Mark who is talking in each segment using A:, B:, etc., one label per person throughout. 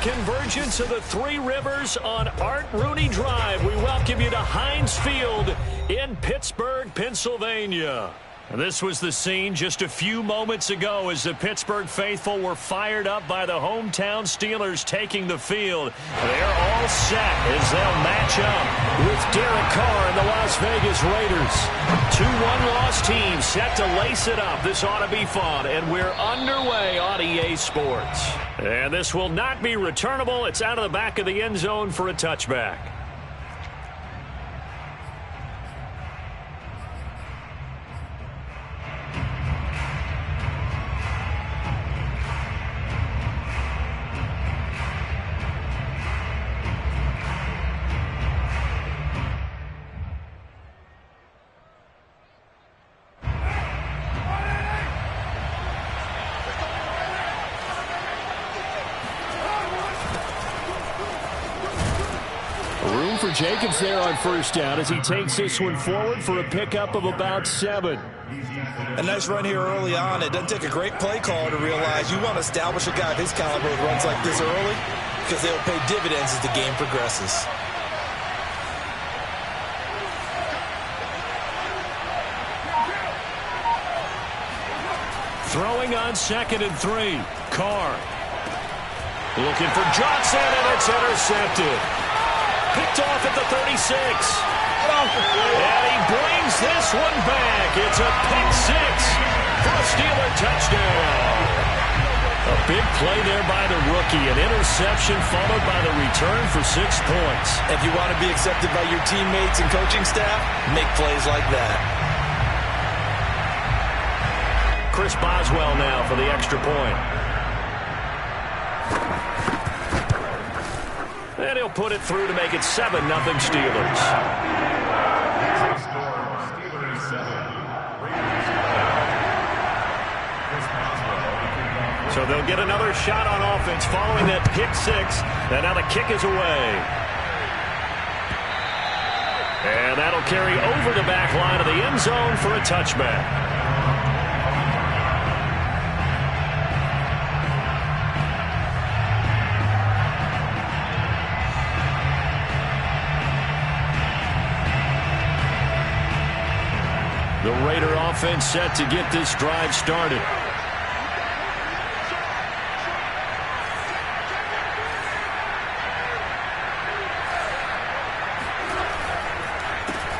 A: convergence of the Three Rivers on Art Rooney Drive. We welcome you to Heinz Field in Pittsburgh, Pennsylvania. This was the scene just a few moments ago as the Pittsburgh faithful were fired up by the hometown Steelers taking the field. They're all set as they'll match up with Derek Carr and the Las Vegas Raiders. Two one-loss teams set to lace it up. This ought to be fun, and we're underway on EA Sports. And this will not be returnable. It's out of the back of the end zone for a touchback. Jacobs there on first down as he takes this one forward for a pickup of about 7.
B: A nice run here early on. It doesn't take a great play caller to realize you want to establish a guy of his caliber with runs like this early because they'll pay dividends as the game progresses.
A: Throwing on 2nd and 3. Carr looking for Johnson, and it's intercepted. Picked off at the 36. And he brings this one back. It's a pick 6 for a Steeler touchdown. A big play there by the rookie. An interception followed by the return for 6 points.
B: If you want to be accepted by your teammates and coaching staff, make plays like that.
A: Chris Boswell now for the extra point. And he'll put it through to make it 7-0 Steelers. So they'll get another shot on offense following that pick 6. And now the kick is away. And that'll carry over the back line of the end zone for a touchback. The Raider offense set to get this drive started.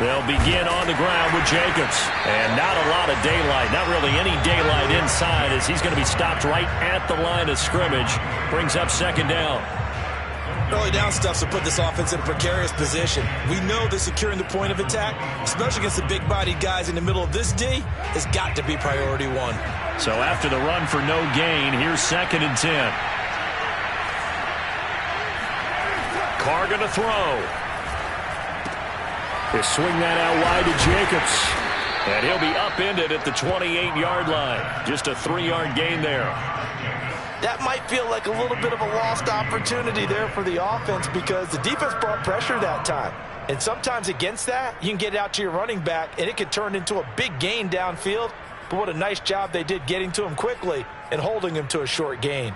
A: They'll begin on the ground with Jacobs. And not a lot of daylight, not really any daylight inside as he's going to be stopped right at the line of scrimmage. Brings up 2nd down.
B: Early down stuff to put this offense in a precarious position. We know that securing the point of attack, especially against the big-bodied guys in the middle of this D, has got to be priority 1.
A: So after the run for no gain, here's 2nd and 10. Carr going to throw. They swing that out wide to Jacobs. And he'll be upended at the 28-yard line. Just a 3-yard gain there.
B: That might feel like a little bit of a lost opportunity there for the offense because the defense brought pressure that time. And sometimes against that, you can get it out to your running back, and it could turn into a big gain downfield. But what a nice job they did getting to him quickly and holding him to a short gain.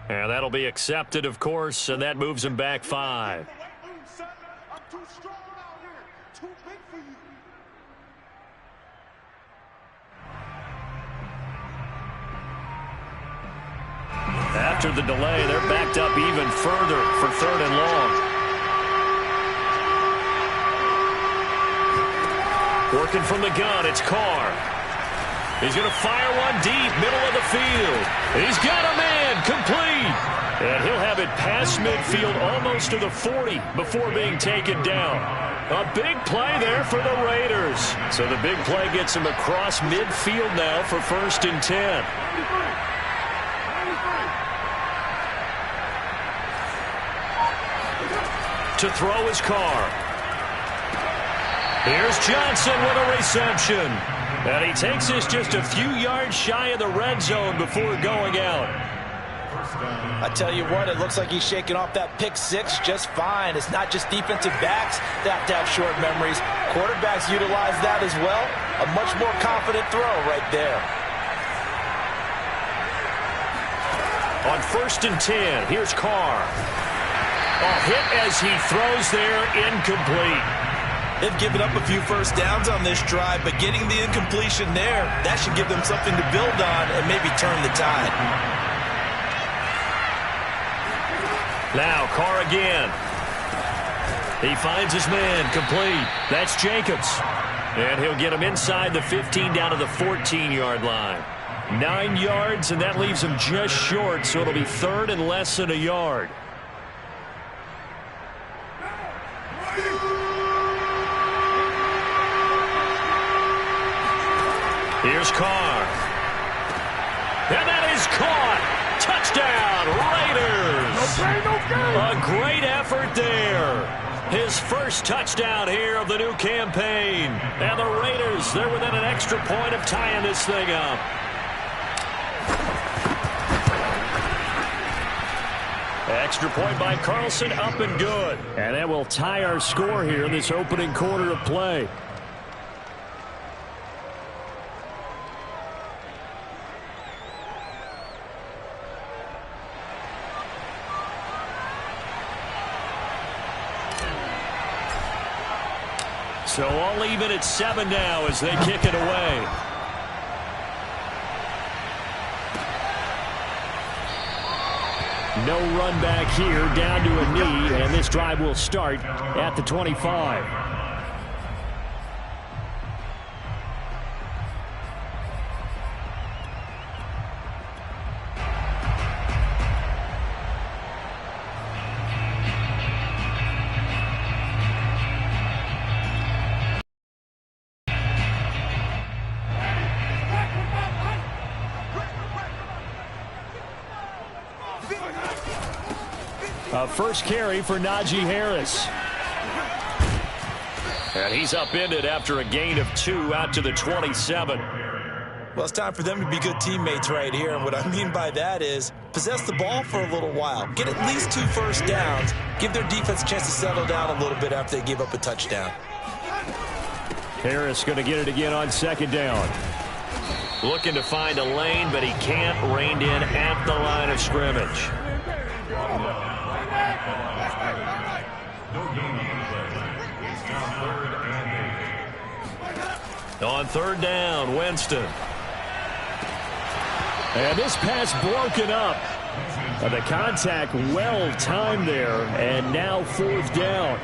A: And that'll be accepted, of course, and that moves him back 5. After the delay, they're backed up even further for 3rd and long. Working from the gun, it's Carr. He's going to fire one deep, middle of the field. He's got a man, complete. And he'll have it past midfield almost to the 40 before being taken down. A big play there for the Raiders. So the big play gets him across midfield now for 1st and 10. To throw his Carr. Here's Johnson with a reception. And he takes this just a few yards shy of the red zone before going out.
B: I tell you what, it looks like he's shaking off that pick six just fine. It's not just defensive backs that have to have short memories. Quarterbacks utilize that as well. A much more confident throw right there.
A: On 1st and 10, here's Carr. A hit as he throws there, incomplete.
B: They've given up a few first downs on this drive, but getting the incompletion there, that should give them something to build on and maybe turn the tide.
A: Now Carr again. He finds his man, complete. That's Jacobs. And he'll get him inside the 15 down to the 14-yard line. 9 yards, and that leaves him just short, so it'll be 3rd and less than a yard. Here's Carr. And that is caught. Touchdown, Raiders. A great effort there. His first touchdown here of the new campaign. And the Raiders, they're within an extra point of tying this thing up. Extra point by Carlson, up and good. And that will tie our score here in this opening quarter of play. So all even at 7 now as they kick it away. No run back here, down to a knee, and this drive will start at the 25. First carry for Najee Harris. And he's upended after a gain of 2 out to the 27.
B: Well, it's time for them to be good teammates right here. And what I mean by that is possess the ball for a little while. Get at least 2 first downs. Give their defense a chance to settle down a little bit after they give up a touchdown.
A: Harris going to get it again on 2nd down. Looking to find a lane, but he can't. Reined in at the line of scrimmage. On 3rd down, Winston. And this pass broken up. The contact well timed there, and now 4th down.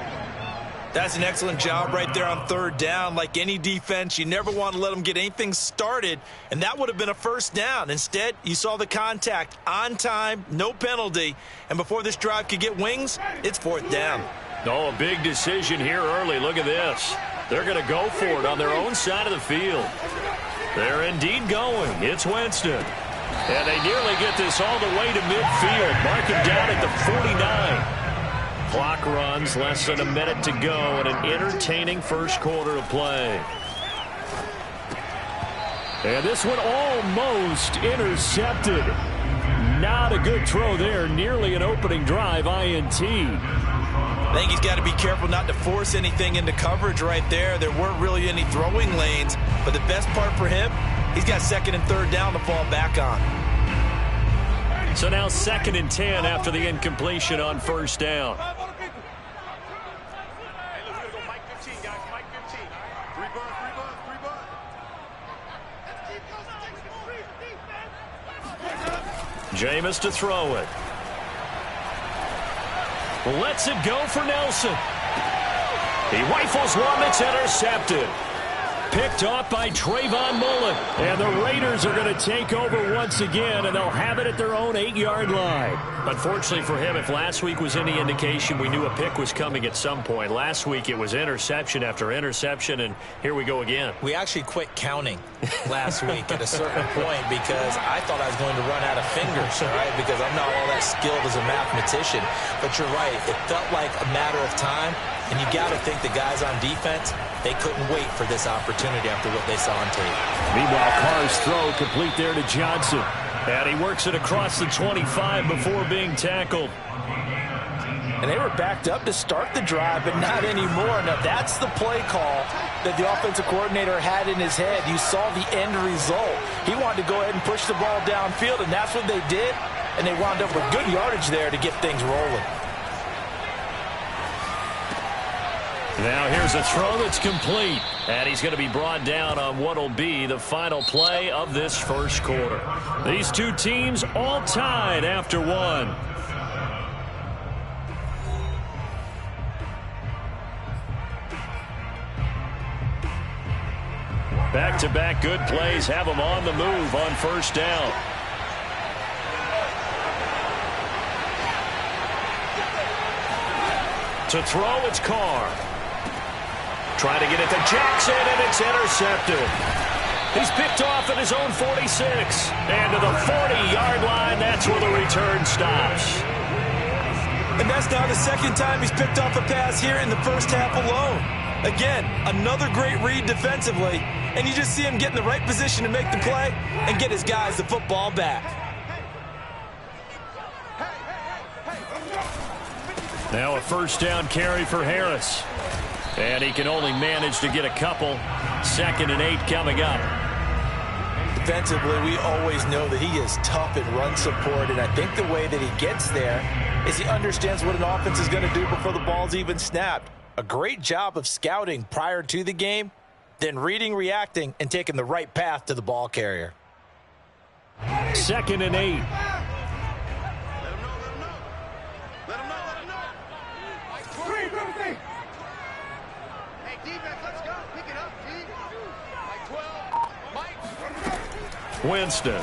B: That's an excellent job right there on 3rd down. Like any defense, you never want to let them get anything started, and that would have been a 1st down. Instead, you saw the contact on time, no penalty, and before this drive could get wings, it's 4th down.
A: Oh, a big decision here early. Look at this. They're going to go for it on their own side of the field. They're indeed going. It's Winston. And they nearly get this all the way to midfield. Mark him down at the 49. Clock runs, less than a minute to go, and an entertaining first quarter of play. And this one almost intercepted. Not a good throw there. Nearly an opening drive INT.
B: I think he's got to be careful not to force anything into coverage right there. There weren't really any throwing lanes, but the best part for him, he's got 2nd and 3rd down to fall back on.
A: So now 2nd and 10 after the incompletion on 1st down. Jameis to throw it. Lets it go for Nelson. He rifles one that's intercepted. Picked off by Trayvon Mullen. And the Raiders are going to take over once again, and they'll have it at their own 8-yard line. Unfortunately for him, if last week was any indication, we knew a pick was coming at some point. Last week it was interception after interception, and here we go again.
B: We actually quit counting last week at a certain point because I thought I was going to run out of fingers, all right, because I'm not all that skilled as a mathematician. But you're right. It felt like a matter of time, and you got to think the guys on defense, They couldn't wait for this opportunity after what they saw on tape.
A: Meanwhile, Carr's throw complete there to Johnson. And he works it across the 25 before being tackled.
B: And they were backed up to start the drive, but not anymore. Now, that's the play call that the offensive coordinator had in his head. You saw the end result. He wanted to go ahead and push the ball downfield, and that's what they did. And they wound up with good yardage there to get things rolling.
A: Now here's a throw that's complete. And he's going to be brought down on what will be the final play of this first quarter. These two teams all tied after one. Back-to-back good plays have them on the move on first down. To throw, it's Carr. Trying to get it to Jackson, and it's intercepted. He's picked off at his own 46. And to the 40-yard line, that's where the return stops.
B: And that's now the second time he's picked off a pass here in the first half alone. Again, another great read defensively, and you just see him get in the right position to make the play and get his guys the football back.
A: Now a first down carry for Harris. And he can only manage to get a couple. 2nd and 8 coming up.
B: Defensively, we always know that he is tough in run support, and I think the way that he gets there is he understands what an offense is going to do before the ball's even snapped. A great job of scouting prior to the game, then reading, reacting, and taking the right path to the ball carrier.
A: 2nd and 8. Winston.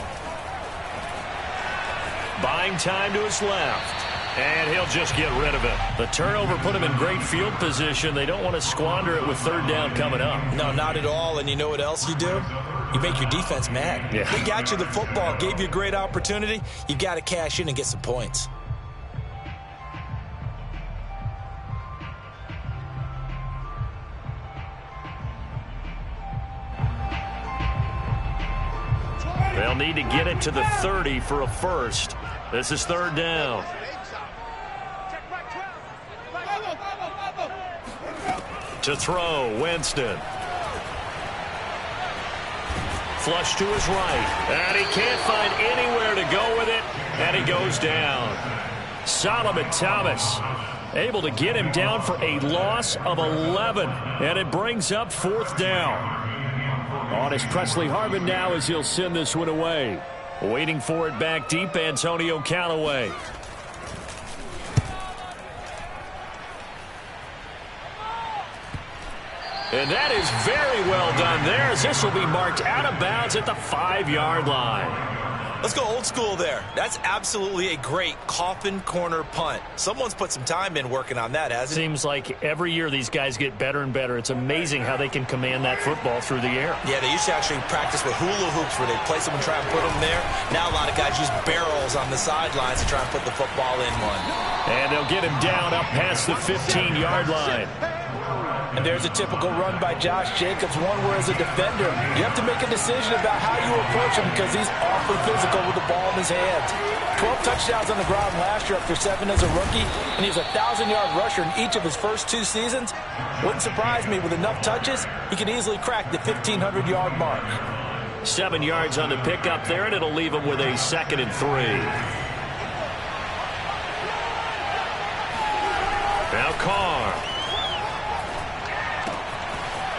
A: Buying time to his left. And he'll just get rid of it. The turnover put him in great field position. They don't want to squander it with 3rd down coming up.
B: No, not at all. And you know what else you do? You make your defense mad.
A: Yeah.
B: They got you the football, gave you a great opportunity. You got to cash in and get some points.
A: They'll need to get it to the 30 for a first. This is 3rd down. To throw, Winston. Flush to his right. And he can't find anywhere to go with it. And he goes down. Solomon Thomas able to get him down for a loss of 11. And it brings up 4th down. On is Presley Harvin now as he'll send this one away. Waiting for it back deep, Antonio Callaway. And that is very well done there, as this will be marked out of bounds at the 5-yard line.
B: Let's go old school there. That's absolutely a great coffin corner punt. Someone's put some time in working on that, hasn't it?
A: Seems like every year these guys get better and better. It's amazing how they can command that football through the air.
B: Yeah, they used to actually practice with hula hoops where they place them and try and put them there. Now a lot of guys use barrels on the sidelines to try and put the football in one.
A: And they'll get him down up past the 15-yard line.
B: And there's a typical run by Josh Jacobs, one where as a defender, you have to make a decision about how you approach him because he's awfully physical with the ball in his hands. 12 touchdowns on the ground last year after 7 as a rookie, and he's a 1,000-yard rusher in each of his first 2 seasons. Wouldn't surprise me, with enough touches, he could easily crack the 1,500-yard mark.
A: 7 yards on the pickup there, and it'll leave him with a 2nd and 3. Now Carr.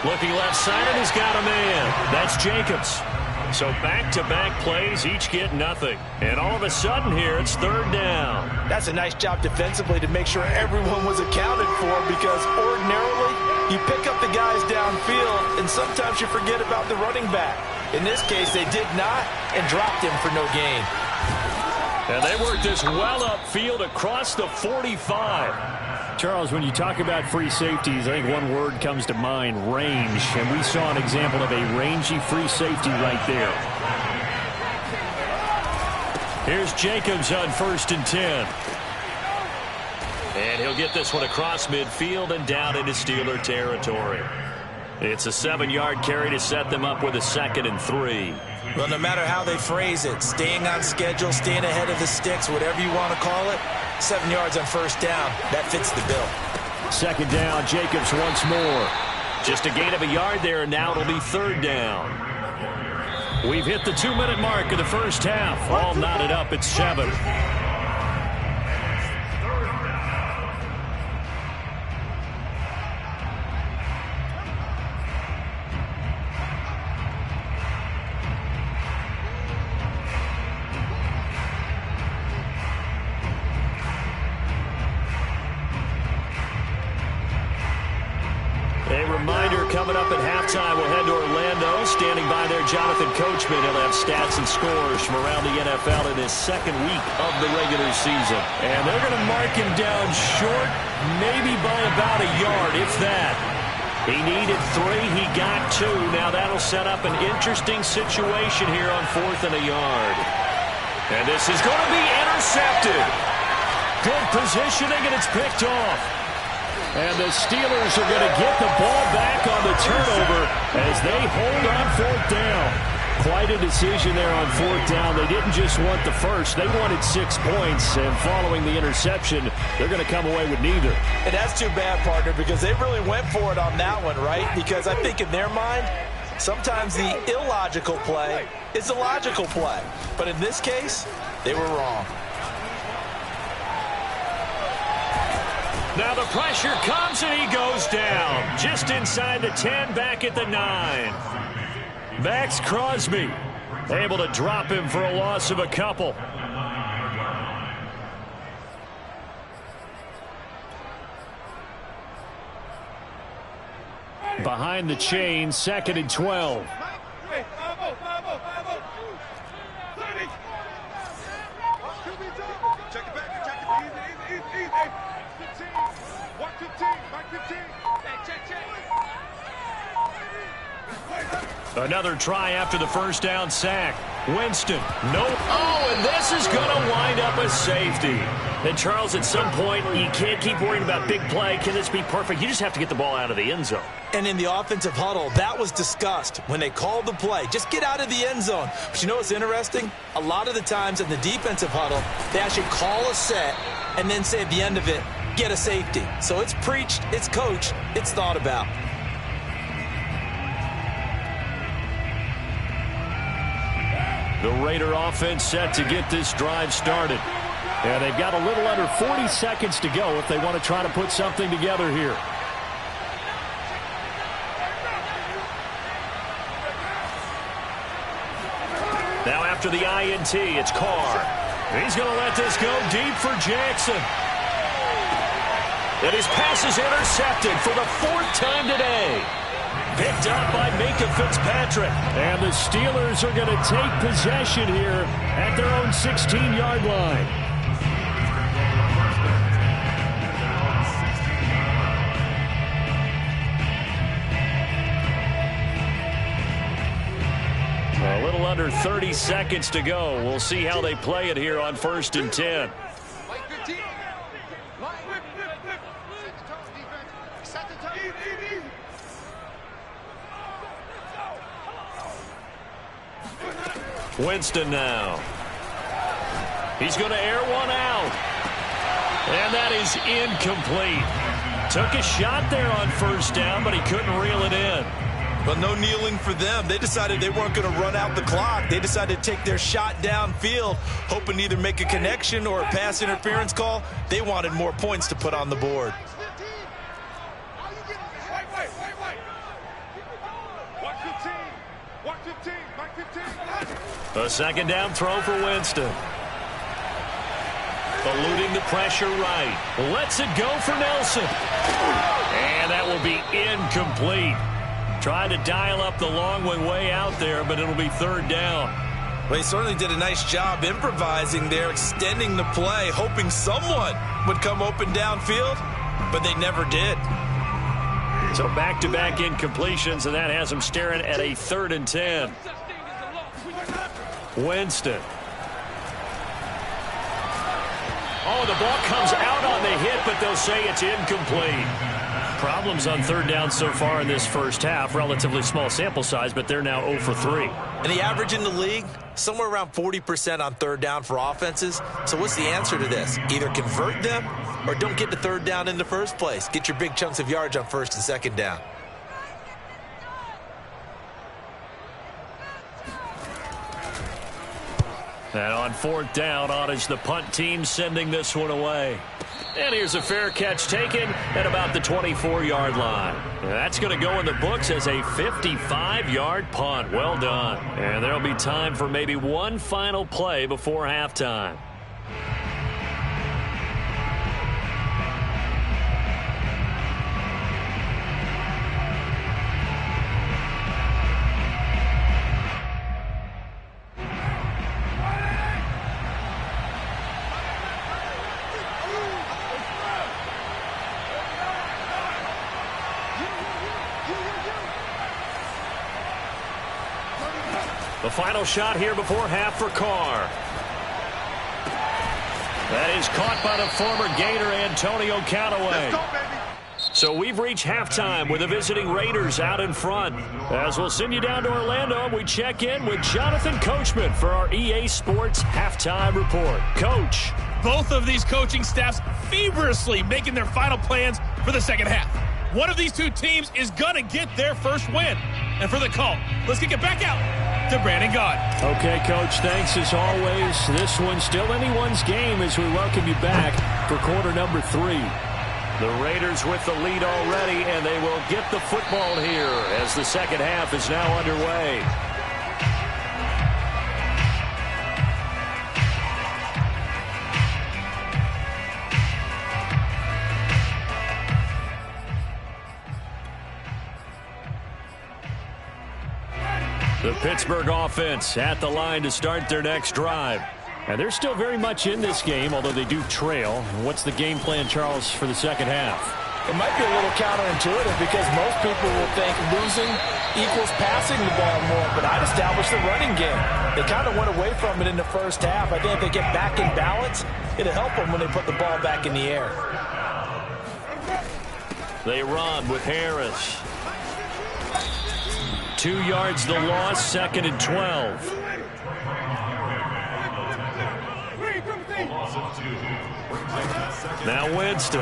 A: Looking left side, and he's got a man. That's Jacobs. So back-to-back plays, each get nothing. And all of a sudden here, it's 3rd down.
B: That's a nice job defensively to make sure everyone was accounted for, because ordinarily you pick up the guys downfield, and sometimes you forget about the running back. In this case, they did not and dropped him for no gain.
A: And they worked this well upfield across the 45. Charles, when you talk about free safeties, I think one word comes to mind, range. And we saw an example of a rangy free safety right there. Here's Jacobs on 1st and 10. And he'll get this one across midfield and down into Steeler territory. It's a 7-yard carry to set them up with a 2nd and 3.
B: Well, no matter how they phrase it, staying on schedule, staying ahead of the sticks, whatever you want to call it, 7 yards on first down, that fits the bill.
A: 2nd down, Jacobs once more. Just a gain of a yard there, and now it'll be 3rd down. We've hit the 2-minute mark of the first half. All knotted up at 7. A reminder, coming up at halftime, we'll head to Orlando. Standing by there, Jonathan Coachman. He'll have stats and scores from around the NFL in his 2nd week of the regular season. And they're going to mark him down short, maybe by about a yard, if that. He needed 3. He got 2. Now that'll set up an interesting situation here on 4th and a yard. And this is going to be intercepted. Good positioning, and it's picked off. And the Steelers are going to get the ball back on the turnover as they hold on 4th down. Quite a decision there on 4th down. They didn't just want the first. They wanted 6 points. And following the interception, they're going to come away with neither.
B: And that's too bad, partner, because they really went for it on that one, right? Because I think in their mind, sometimes the illogical play is a logical play. But in this case, they were wrong.
A: Now the pressure comes and he goes down. Just inside the 10, back at the 9. Max Crosby able to drop him for a loss of a couple. Behind the chain, 2nd and 12. Another try after the first down sack. Winston, no. Oh, and this is going to wind up a safety. And Charles, at some point, you can't keep worrying about big play. Can this be perfect? You just have to get the ball out of the end zone.
B: And in the offensive huddle, that was discussed when they called the play. Just get out of the end zone. But you know what's interesting? A lot of the times in the defensive huddle, they actually call a set and then say at the end of it, get a safety. So it's preached, it's coached, it's thought about.
A: The Raider offense set to get this drive started. And they've got a little under 40 seconds to go if they want to try to put something together here. Now after the INT, it's Carr. He's going to let this go deep for Jackson. And his pass is intercepted for the 4th time today. Picked up by Minkah Fitzpatrick. And the Steelers are going to take possession here at their own 16-yard line. A little under 30 seconds to go. We'll see how they play it here on 1st and 10. Winston now. He's going to air one out. And that is incomplete. Took a shot there on first down, but he couldn't reel it in.
B: But no kneeling for them. They decided they weren't going to run out the clock. They decided to take their shot downfield, hoping to either make a connection or a pass interference call. They wanted more points to put on the board.
A: A 2nd down throw for Winston. Eluding the pressure right. Lets it go for Nelson. And that will be incomplete. Trying to dial up the long way out there, but it'll be 3rd down.
B: Well, he certainly did a nice job improvising there, extending the play, hoping someone would come open downfield, but they never did.
A: So back-to-back incompletions, and that has him staring at a 3rd and 10. Winston. Oh, the ball comes out on the hit, but they'll say it's incomplete. problems on third down so far in this first half. Relatively small sample size, but they're now 0 for 3.
B: And the average in the league, somewhere around 40% on third down for offenses. So what's the answer to this? Either convert them or don't get to third down in the first place. Get your big chunks of yards on first and second down.
A: And on fourth down, on is the punt team sending this one away. And here's a fair catch taken at about the 24-yard line. And that's going to go in the books as a 55-yard punt. Well done. And there'll be time for maybe one final play before halftime. The final shot here before half for Carr. That is caught by the former Gator Antonio Callaway. So we've reached halftime with the visiting Raiders out in front. As we'll send you down to Orlando, we check in with Jonathan Coachman for our EA Sports Halftime Report. Coach.
C: Both of these coaching staffs feverishly making their final plans for the second half. One of these two teams is going to get their first win. And for the call, let's kick it back out to Brandon Gaudin.
A: Okay, Coach, thanks as always. This one's still anyone's game as we welcome you back for quarter number 3. The Raiders with the lead already, and they will get the football here as the second half is now underway. The Pittsburgh offense at the line to start their next drive. And they're still very much in this game, although they do trail. What's the game plan, Charles, for the second half?
B: It might be a little counterintuitive because most people will think losing equals passing the ball more, but I'd establish the running game. They kind of went away from it in the first half. I think if they get back in balance, it'll help them when they put the ball back in the air.
A: They run with Harris. 2 yards the loss, second and 12. Now Winston.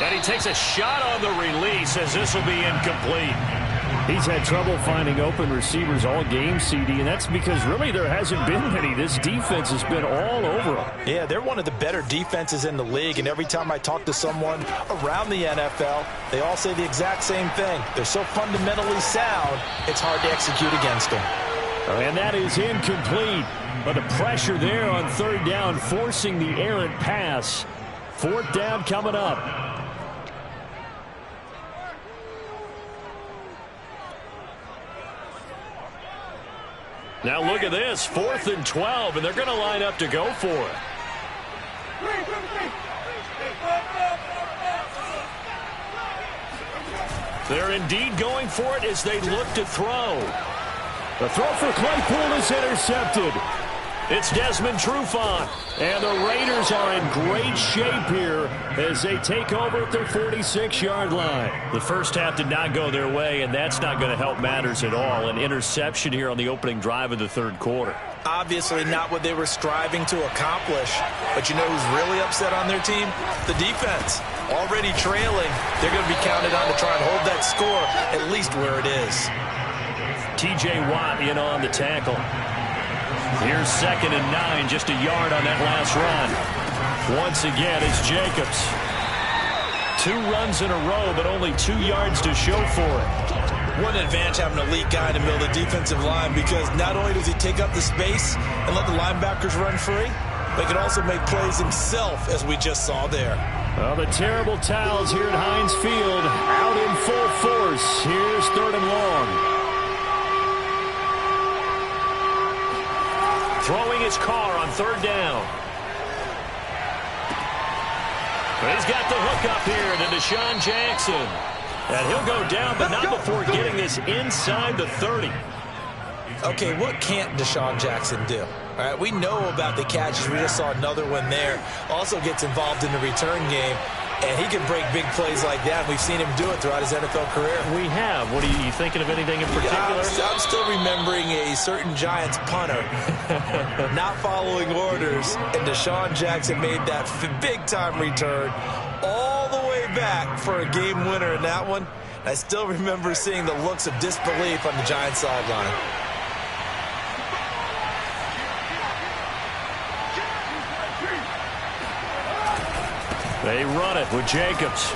A: And he takes a shot on the release as this will be incomplete. He's had trouble finding open receivers all game, CD, and that's because really there hasn't been many. This defense has been all over them.
B: Yeah, they're one of the better defenses in the league, and every time I talk to someone around the NFL, they all say the exact same thing. They're so fundamentally sound, it's hard to execute against them.
A: And that is incomplete, but the pressure there on third down, forcing the errant pass. Fourth down coming up. Now look at this, 4th and 12, and they're going to line up to go for it. They're indeed going for it as they look to throw. The throw for Claypool is intercepted. It's Desmond Trufant, and the Raiders are in great shape here as they take over at their 46-yard line. The first half did not go their way, and that's not going to help matters at all. An interception here on the opening drive of the third quarter.
B: Obviously not what they were striving to accomplish, but you know who's really upset on their team? The defense. Already trailing, they're going to be counted on to try and hold that score at least where it is.
A: T.J. Watt in on the tackle. Here's 2nd and 9, just a yard on that last run. Once again, it's Jacobs. 2 runs in a row, but only 2 yards to show for it.
B: What an advantage having an elite guy in the middle of the defensive line, because not only does he take up the space and let the linebackers run free, but he can also make plays himself, as we just saw there.
A: Well, the terrible towels here at Heinz Field out in full force. Here's 3rd and long. Throwing his Carr on 3rd down. But he's got the hook up here to Deshaun Jackson. And he'll go down, but not before getting this inside the 30.
B: Okay, what can't Deshaun Jackson do? All right, we know about the catches. We just saw another one there. Also gets involved in the return game, and he can break big plays like that. We've seen him do it throughout his NFL career.
A: We have. What are you thinking of anything in particular?
B: I'm still remembering a certain Giants punter not following orders, and Deshaun Jackson made that big-time return all the way back for a game winner in that one. I still remember seeing the looks of disbelief on the Giants sideline.
A: They run it with Jacobs.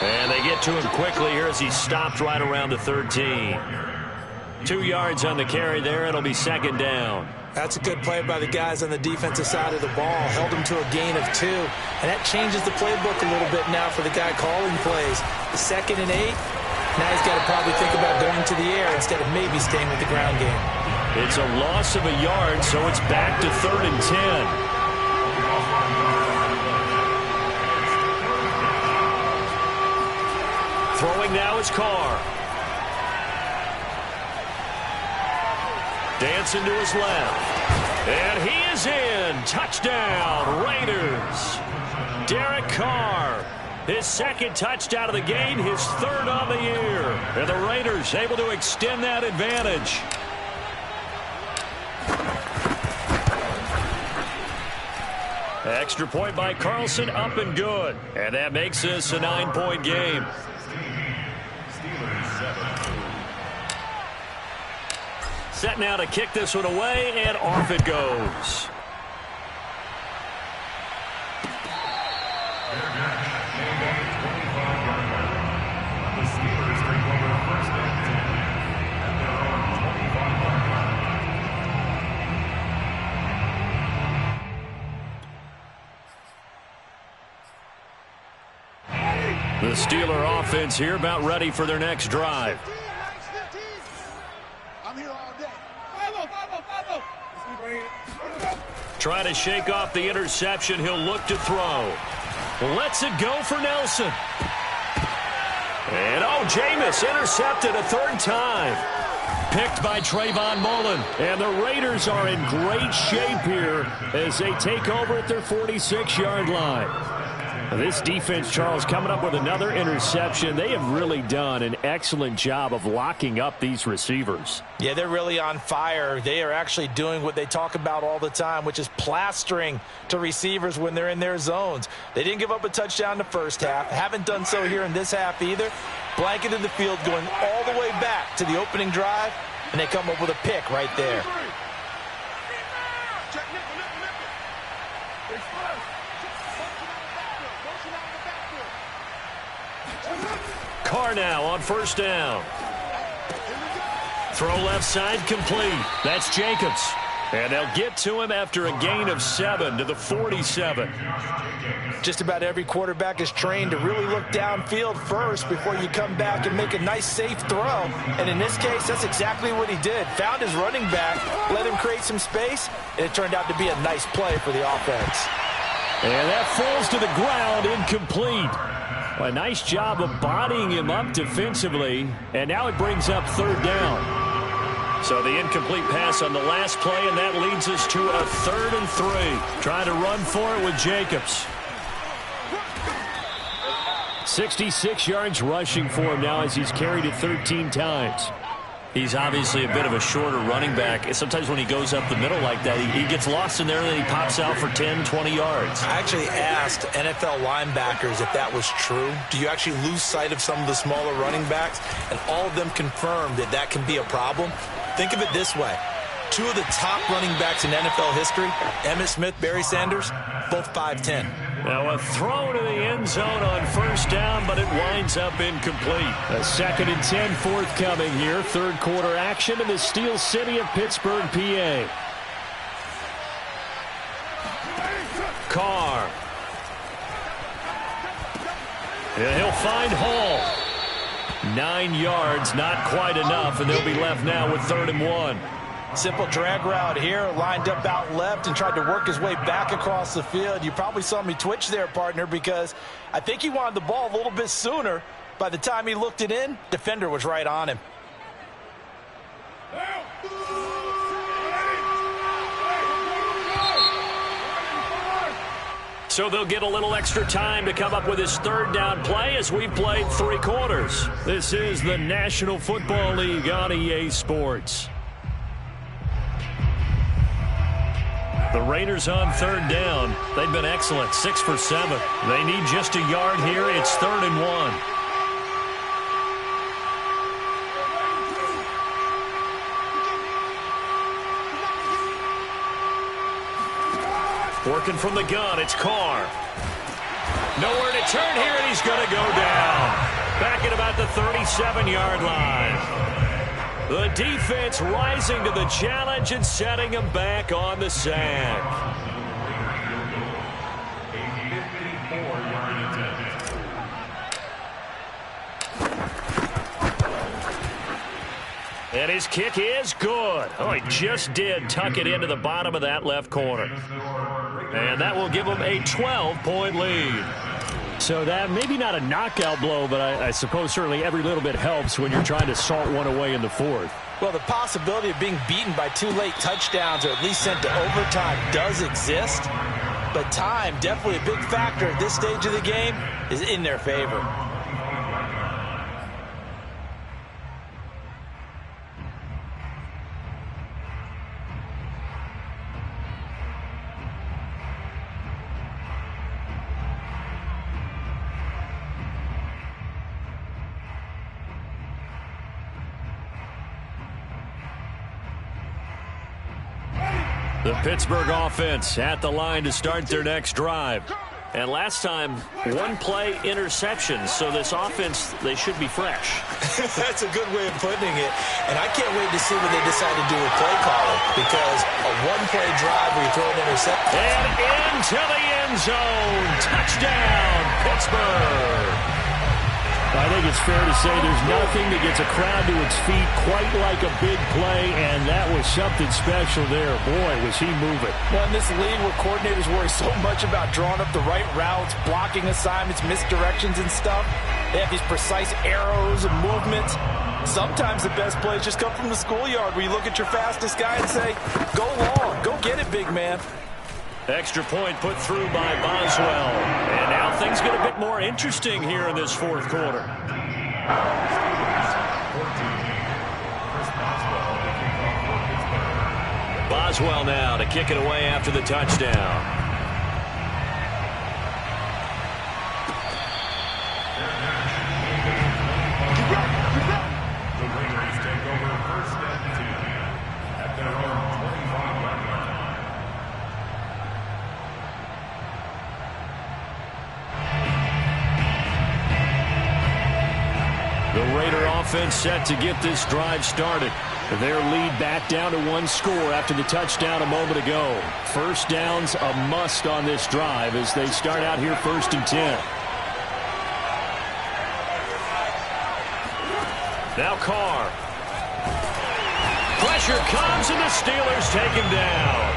A: And they get to him quickly here as he stopped right around the 13. 2 yards on the carry there. It'll be second down.
B: That's a good play by the guys on the defensive side of the ball. Held him to a gain of 2. And that changes the playbook a little bit now for the guy calling plays. The 2nd and 8. Now he's got to probably think about going to the air instead of maybe staying with the ground game.
A: It's a loss of a yard, so it's back to 3rd and 10. Throwing now is Carr. Dancing to his left. And he is in. Touchdown, Raiders. Derek Carr. His 2nd touchdown of the game, his 3rd on the year. And the Raiders able to extend that advantage. Extra point by Carlson, up and good. And that makes this a 9-point game. Set now to kick this one away, and off it goes. The Steeler offense here about ready for their next drive. Trying to shake off the interception. He'll look to throw. Lets it go for Nelson. And, Jameis intercepted a 3rd time. Picked by Trayvon Mullen. And the Raiders are in great shape here as they take over at their 46-yard line. This defense, Charles, coming up with another interception. They have really done an excellent job of locking up these receivers.
B: Yeah, they're really on fire. They are actually doing what they talk about all the time, which is plastering to receivers when they're in their zones. They didn't give up a touchdown in the first half. Haven't done so here in this half either. Blanketed the field going all the way back to the opening drive, and they come up with a pick right there.
A: Carr now on 1st down. Throw left side complete. That's Jacobs. And they'll get to him after a gain of 7 to the 47.
B: Just about every quarterback is trained to really look downfield first before you come back and make a nice, safe throw. And in this case, that's exactly what he did. Found his running back, let him create some space, and it turned out to be a nice play for the offense.
A: And that falls to the ground, incomplete. A nice job of bodying him up defensively, and now it brings up 3rd down. So the incomplete pass on the last play, and that leads us to a 3rd and 3. Trying to run for it with Jacobs. 66 yards rushing for him now as he's carried it 13 times. He's obviously a bit of a shorter running back. Sometimes when he goes up the middle like that, he gets lost in there and then he pops out for 10, 20 yards.
B: I actually asked NFL linebackers if that was true. Do you actually lose sight of some of the smaller running backs? And all of them confirmed that that can be a problem. Think of it this way. 2 of the top running backs in NFL history, Emmitt Smith, Barry Sanders, both 5'10".
A: Now a throw to the end zone on 1st down, but it winds up incomplete. A 2nd and 10 forthcoming here. 3rd quarter action in the Steel City of Pittsburgh, PA. Carr. And he'll find Hall. 9 yards, not quite enough, and they'll be left now with 3rd and 1.
B: Simple drag route here, lined up out left and tried to work his way back across the field. You probably saw me twitch there, partner, because I think he wanted the ball a little bit sooner. By the time he looked it in, defender was right on him.
A: So they'll get a little extra time to come up with his third down play as we've played 3 quarters. This is the National Football League on EA Sports. The Raiders on third down. They've been excellent, 6 for 7. They need just a yard here. It's 3rd and 1. Working from the gun, it's Carr. Nowhere to turn here, and he's going to go down. Back at about the 37-yard line. The defense rising to the challenge and setting him back on the sack. And his kick is good. Oh, he just did tuck it into the bottom of that left corner. And that will give him a 12-point lead. So that maybe not a knockout blow, but I suppose certainly every little bit helps when you're trying to salt one away in the 4th.
B: Well, the possibility of being beaten by 2 late touchdowns or at least sent to overtime does exist. But time, definitely a big factor at this stage of the game, is in their favor.
A: The Pittsburgh offense at the line to start their next drive. And last time, 1-play interception. So this offense, they should be fresh.
B: That's a good way of putting it. And I can't wait to see what they decide to do with play calling. Because a 1-play drive where you throw an interception.
A: And into the end zone. Touchdown, Pittsburgh. I think it's fair to say there's nothing that gets a crowd to its feet quite like a big play, and that was something special there. Boy, was he moving.
B: Well, in this league where coordinators worry so much about drawing up the right routes, blocking assignments, misdirections and stuff, they have these precise arrows and movements. Sometimes the best plays just come from the schoolyard where you look at your fastest guy and say, go long, go get it, big man.
A: Extra point put through by Boswell. And now things get a bit more interesting here in this 4th quarter. Boswell now to kick it away after the touchdown.
D: The Raiders take over 1st and 10 at their own 25-yard line.
A: The Raider offense set to get this drive started. Their lead back down to 1 score after the touchdown a moment ago. First down's a must on this drive as they start out here 1st and 10. Now Carr. Pressure comes and the Steelers take him down.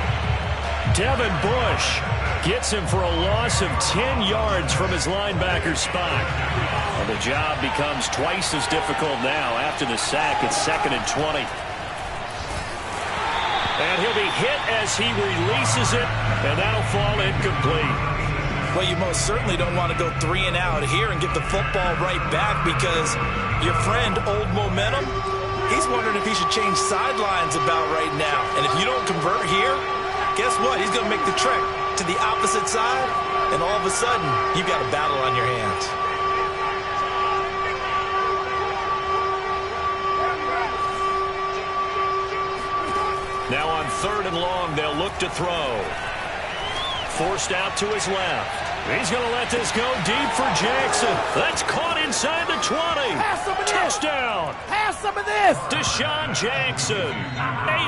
A: Devin Bush gets him for a loss of 10 yards from his linebacker spot. Well, the job becomes twice as difficult now after the sack. It's 2nd and 20. And he'll be hit as he releases it, and that'll fall incomplete.
B: Well, you most certainly don't want to go 3 and out here and get the football right back because your friend, Old Momentum, he's wondering if he should change sidelines about right now. And if you don't convert here, guess what? He's going to make the trek to the opposite side, and all of a sudden, you've got a battle on your hands.
A: Now on 3rd and long, they'll look to throw. Forced out to his left. He's going to let this go deep for Jackson. That's caught inside the 20.
E: Pass some of this.
A: Touchdown.
E: Pass some of this.
A: Deshaun Jackson,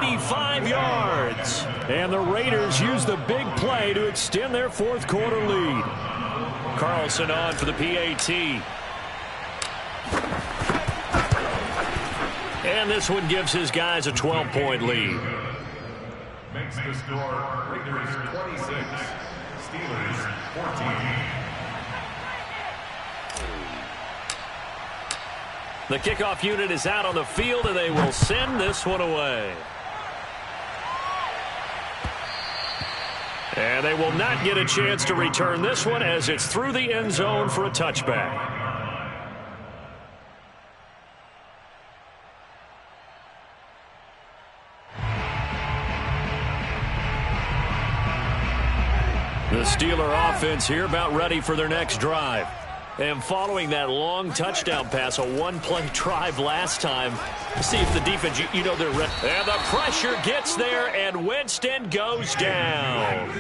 A: 85 yards. And the Raiders use the big play to extend their 4th quarter lead. Carlson on for the PAT. And this one gives his guys a 12-point lead.
D: Makes the score Raiders 26, Steelers 14.
A: The kickoff unit is out on the field, and they will send this one away. And they will not get a chance to return this one as it's through the end zone for a touchback. The Steeler offense here about ready for their next drive. And following that long touchdown pass, a one-play drive last time, see if the defense, you know they're ready. And the pressure gets there, and Winston goes down.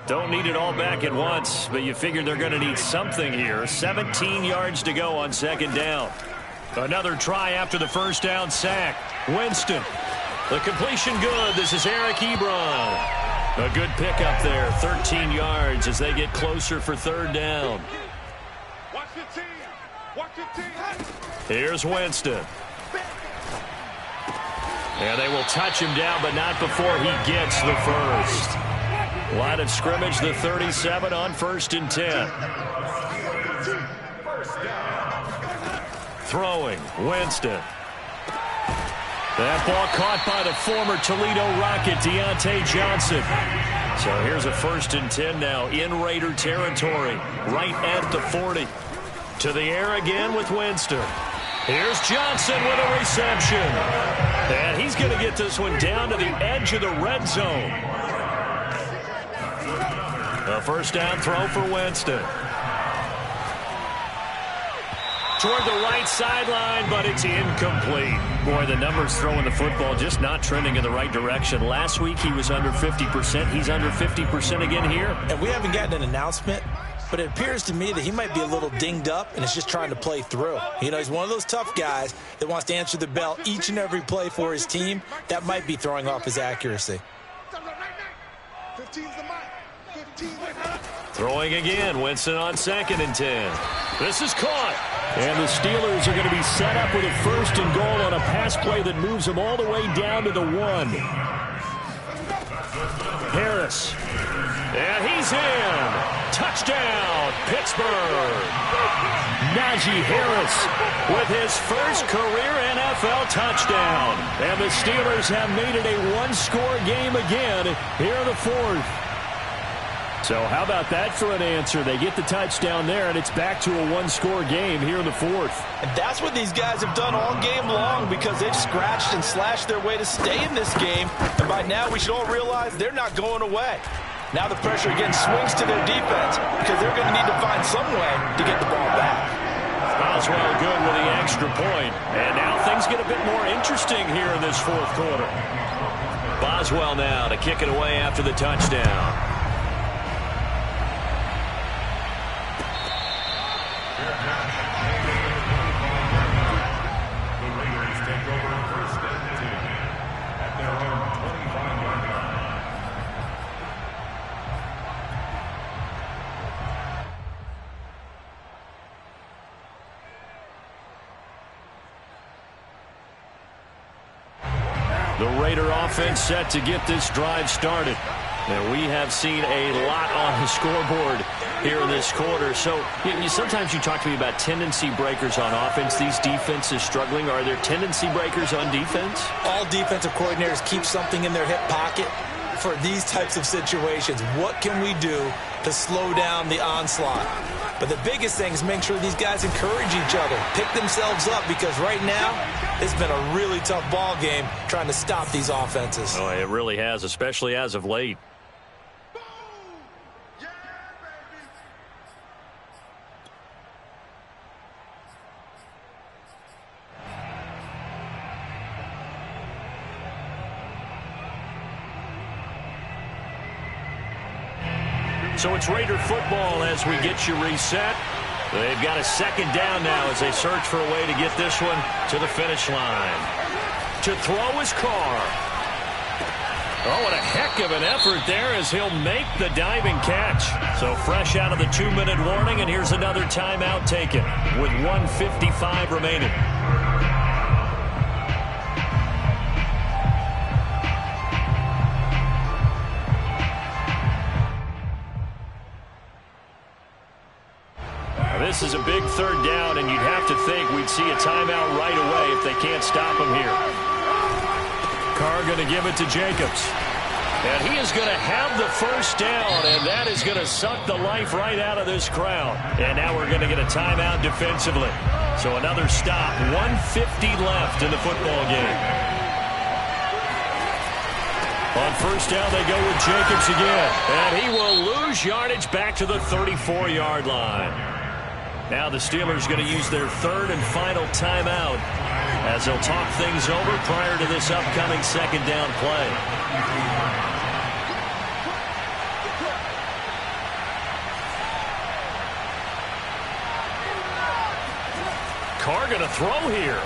A: Don't need it all back at once, but you figure they're going to need something here. 17 yards to go on second down. Another try after the first down sack. Winston. The completion good. This is Eric Ebron. A good pickup there, 13 yards as they get closer for third down.
D: Watch the team. Watch the team.
A: Here's Winston. And they will touch him down, but not before he gets the first. Line of scrimmage, the 37 on 1st and 10. Throwing, Winston. That ball caught by the former Toledo Rocket, Deontay Johnson. So here's a 1st and 10 now in Raider territory, right at the 40. To the air again with Winston. Here's Johnson with a reception. And he's going to get this one down to the edge of the red zone. A first down throw for Winston. Toward the right sideline, but it's incomplete. Boy, the numbers throwing the football just not trending in the right direction. Last week he was under 50%. He's under 50% again here.
B: And we haven't gotten an announcement, but it appears to me that he might be a little dinged up and is just trying to play through. You know, he's one of those tough guys that wants to answer the bell each and every play for his team. That might be throwing off his accuracy.
A: Throwing again, Winston on 2nd and 10. This is caught. And the Steelers are going to be set up with a 1st and goal on a pass play that moves them all the way down to the 1. Harris. And he's in. Touchdown, Pittsburgh. Najee Harris with his first career NFL touchdown. And the Steelers have made it a one-score game again here in the 4th. So how about that for an answer? They get the touchdown there, and it's back to a one-score game here in the 4th.
B: And that's what these guys have done all game long because they've scratched and slashed their way to stay in this game. And by now, we should all realize they're not going away. Now the pressure again swings to their defense because they're going to need to find some way to get the ball back.
A: Boswell good with the extra point. And now things get a bit more interesting here in this 4th quarter. Boswell now to kick it away after the touchdown. The Raider offense set to get this drive started. And we have seen a lot on the scoreboard here in this quarter. So sometimes you talk to me about tendency breakers on offense. These defenses struggling. Are there tendency breakers on defense?
B: All defensive coordinators keep something in their hip pocket for these types of situations. What can we do to slow down the onslaught? But the biggest thing is make sure these guys encourage each other, pick themselves up, because right now it's been a really tough ball game trying to stop these offenses.
A: Oh, it really has, especially as of late. So it's Raider football as we get you reset. They've got a 2nd down now as they search for a way to get this one to the finish line. To throw is Carr. Oh, what a heck of an effort there as he'll make the diving catch. So fresh out of the 2-minute warning, and here's another timeout taken with 1:55 remaining. This is a big 3rd down, and you'd have to think we'd see a timeout right away if they can't stop him here. Carr going to give it to Jacobs. And he is going to have the first down, and that is going to suck the life right out of this crowd. And now we're going to get a timeout defensively. So another stop, 1:50 left in the football game. On first down, they go with Jacobs again. And he will lose yardage back to the 34-yard line. Now the Steelers going to use their third and final timeout as they'll talk things over prior to this upcoming second down play. Carr going to throw here.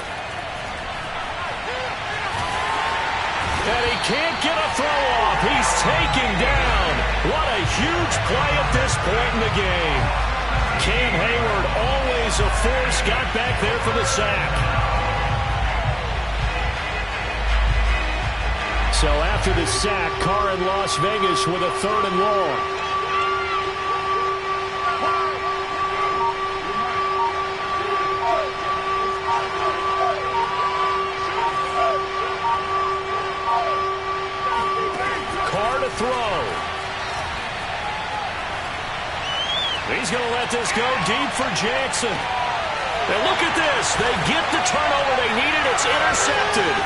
A: And he can't get a throw off. He's taken down. What a huge play at this point in the game. Cam Hayward, always a force, got back there for the sack. So after the sack, Carr in Las Vegas with a 3rd and long. Throw. He's going to let this go deep for Jackson. And look at this. They get the turnover they needed. It's intercepted.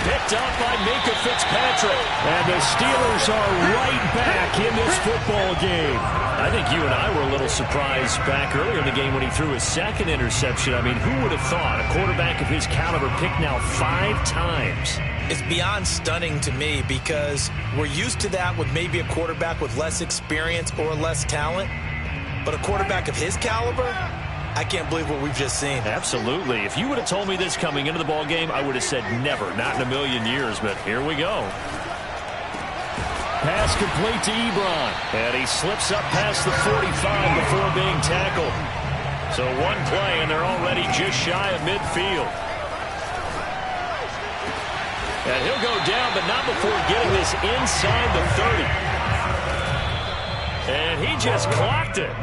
A: Picked up by Minkah Fitzpatrick. And the Steelers are right back in this football game. I think you and I were a little surprised back earlier in the game when he threw his second interception. I mean, who would have thought a quarterback of his caliber picked now 5 times?
B: It's beyond stunning to me because we're used to that with maybe a quarterback with less experience or less talent. But a quarterback of his caliber, I can't believe what we've just seen.
A: Absolutely. If you would have told me this coming into the ball game, I would have said never, not in a million years. But here we go. Pass complete to Ebron. And he slips up past the 45 before being tackled. So one play, and they're already just shy of midfield. And he'll go down, but not before getting this inside the 30. And he just clocked it.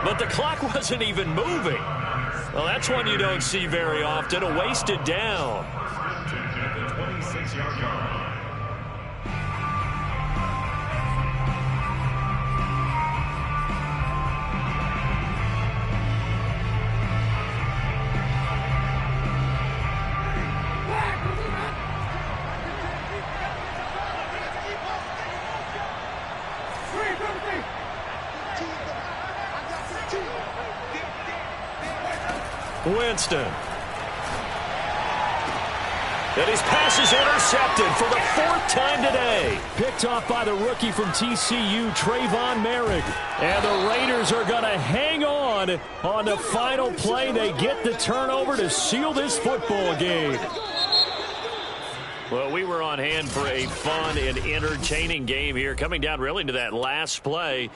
A: But the clock wasn't even moving. Well, that's one you don't see very often, a wasted down.
D: 26-yard line.
A: Winston. And his pass is intercepted for the 4th time today. Picked off by the rookie from TCU, Trayvon Merrick. And the Raiders are going to hang on the final play. They get the turnover to seal this football game. Well, we were on hand for a fun and entertaining game here, coming down really to that last play.